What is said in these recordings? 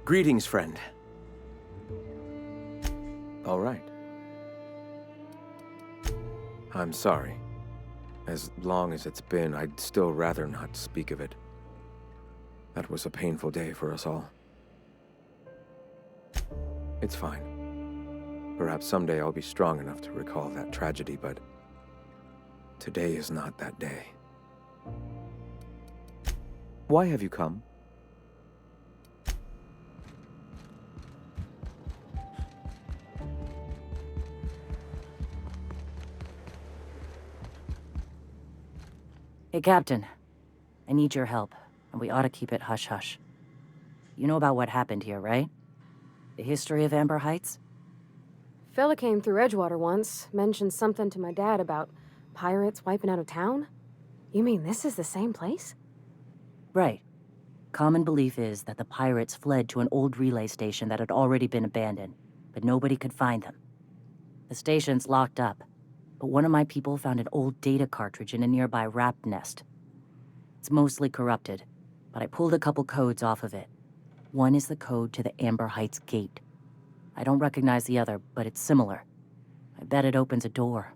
Greetings, friend. All right. I'm sorry. As long as it's been, I'd still rather not speak of it. That was a painful day for us all. It's fine. Perhaps someday I'll be strong enough to recall that tragedy, but today is not that day. Why have you come? Hey, Captain. I need your help, and we ought to keep it hush-hush. You know about what happened here, right? The history of Amber Heights? Fella came through Edgewater once, mentioned something to my dad about pirates wiping out a town. You mean this is the same place? Right. Common belief is that the pirates fled to an old relay station that had already been abandoned, but nobody could find them. The station's locked up, but one of my people found an old data cartridge in a nearby rat nest. It's mostly corrupted, but I pulled a couple codes off of it. One is the code to the Amber Heights gate. I don't recognize the other, but it's similar. I bet it opens a door.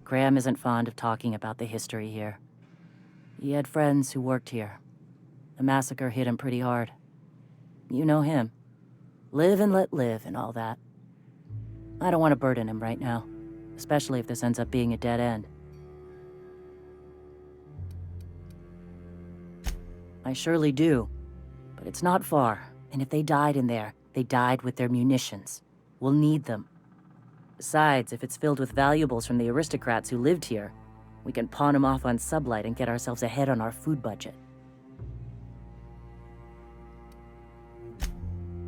Graham isn't fond of talking about the history here. He had friends who worked here. The massacre hit him pretty hard. You know him. Live and let live and all that. I don't want to burden him right now, especially if this ends up being a dead end. I surely do, but it's not far, and if they died in there, they died with their munitions. We'll need them. Besides, if it's filled with valuables from the aristocrats who lived here, we can pawn them off on Sublight and get ourselves ahead on our food budget.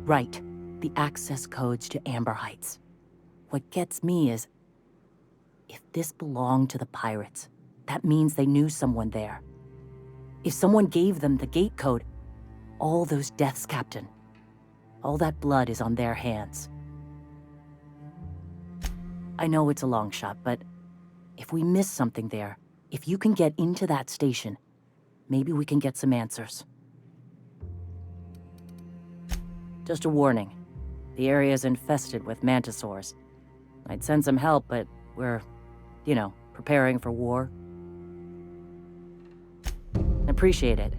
Right. The access codes to Amber Heights. What gets me is, if this belonged to the pirates, that means they knew someone there. If someone gave them the gate code, all those deaths, Captain, all that blood is on their hands. I know it's a long shot, but if we miss something there, if you can get into that station, maybe we can get some answers. Just a warning. The area is infested with mantisaurs. I'd send some help, but we're, preparing for war. Appreciate it.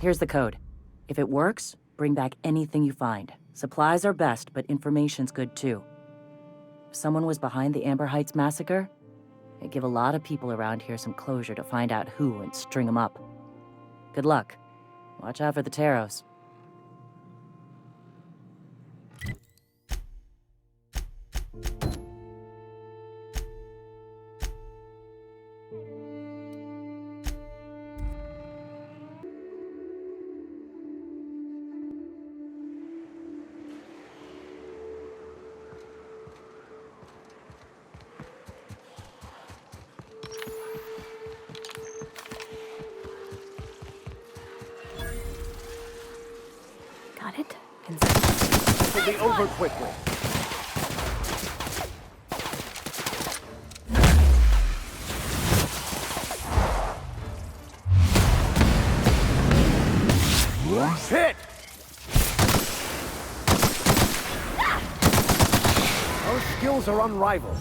Here's the code. If it works, bring back anything you find. Supplies are best, but information's good too. If someone was behind the Amber Heights massacre, it'd give a lot of people around here some closure to find out who and string them up. Good luck. Watch out for the Taros. Got it? This will be over quickly. Hit! Our skills are unrivaled.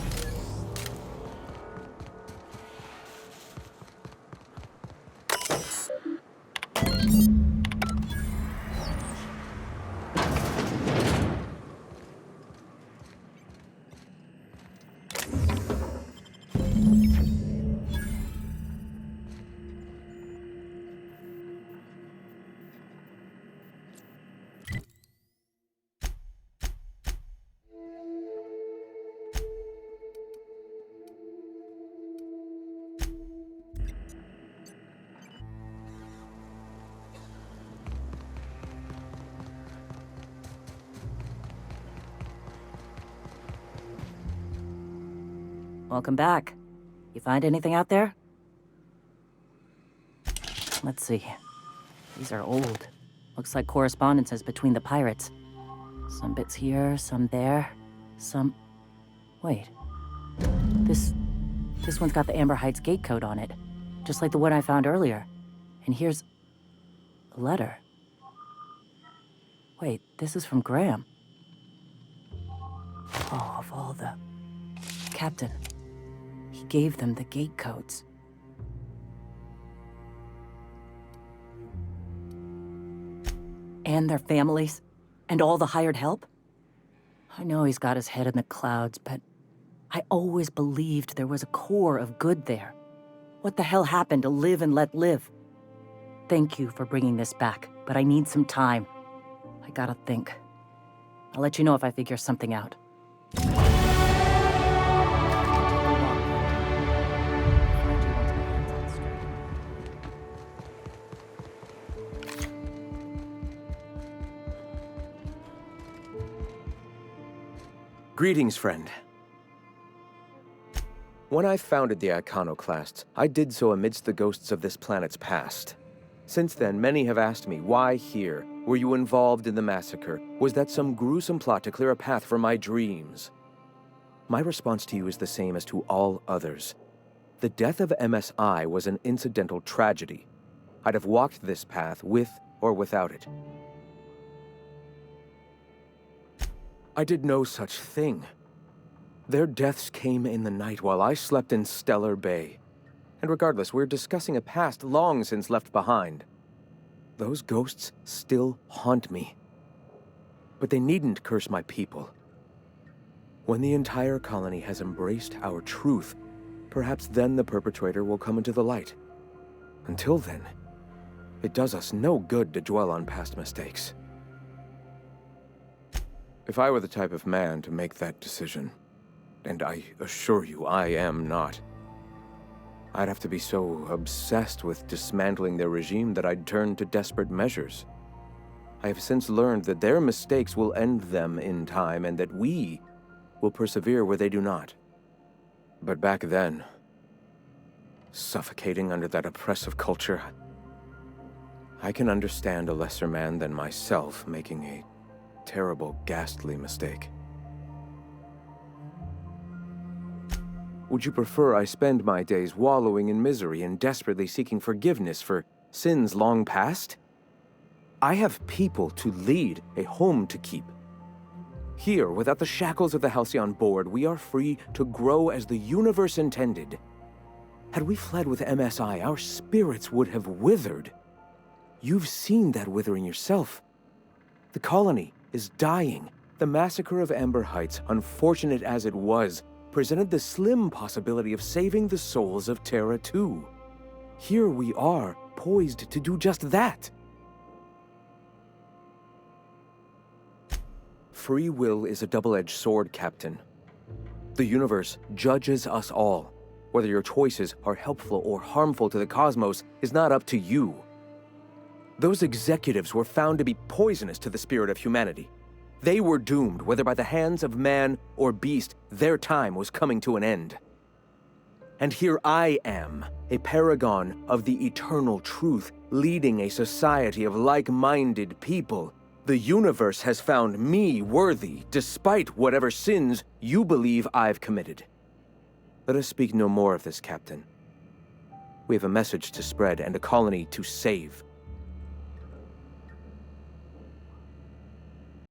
Welcome back. You find anything out there? Let's see. These are old. Looks like correspondences between the pirates. Some bits here, some there, some... Wait. This one's got the Amber Heights gate code on it, just like the one I found earlier. And here's a letter. Wait, this is from Graham. Oh, of all the... Captain, he gave them the gate codes. And their families? And all the hired help? I know he's got his head in the clouds, but I always believed there was a core of good there. What the hell happened to live and let live? Thank you for bringing this back, but I need some time. I gotta think. I'll let you know if I figure something out. Greetings, friend. When I founded the Iconoclasts, I did so amidst the ghosts of this planet's past. Since then, many have asked me, why here? Were you involved in the massacre? Was that some gruesome plot to clear a path for my dreams? My response to you is the same as to all others. The death of MSI was an incidental tragedy. I'd have walked this path with or without it. I did no such thing. Their deaths came in the night while I slept in Stellar Bay. And regardless, we're discussing a past long since left behind. Those ghosts still haunt me. But they needn't curse my people. When the entire colony has embraced our truth, perhaps then the perpetrator will come into the light. Until then, it does us no good to dwell on past mistakes. If I were the type of man to make that decision, and I assure you I am not, I'd have to be so obsessed with dismantling their regime that I'd turn to desperate measures. I have since learned that their mistakes will end them in time, and that we will persevere where they do not. But back then, suffocating under that oppressive culture, I can understand a lesser man than myself making a terrible, ghastly mistake. Would you prefer I spend my days wallowing in misery and desperately seeking forgiveness for sins long past? I have people to lead, a home to keep. Here, without the shackles of the Halcyon board, we are free to grow as the universe intended. Had we fled with MSI, our spirits would have withered. You've seen that withering yourself. The colony is dying. The massacre of Amber Heights, unfortunate as it was, presented the slim possibility of saving the souls of Terra 2. Here we are, poised to do just that. Free will is a double-edged sword, Captain. The universe judges us all. Whether your choices are helpful or harmful to the cosmos is not up to you. Those executives were found to be poisonous to the spirit of humanity. They were doomed, whether by the hands of man or beast, their time was coming to an end. And here I am, a paragon of the eternal truth, leading a society of like-minded people. The universe has found me worthy, despite whatever sins you believe I've committed. Let us speak no more of this, Captain. We have a message to spread and a colony to save.